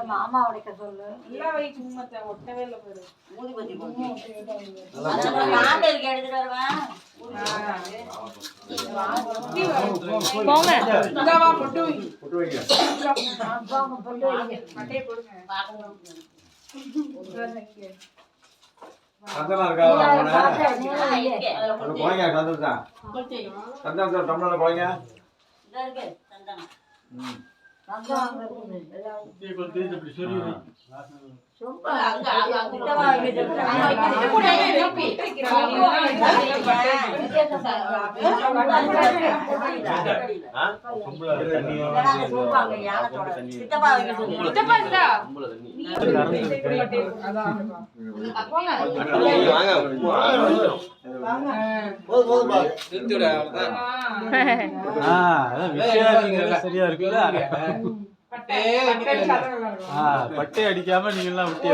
மாமா உடைக்க சொல்லு ஒட்டவே இல்லை சந்தனா இருக்கா போங்க சந்தனா சந்தனா தமிழ்ல போங்க சரியா இருக்குல்ல பட்டை அடிக்காம நீங்க எல்லாம் விட்டு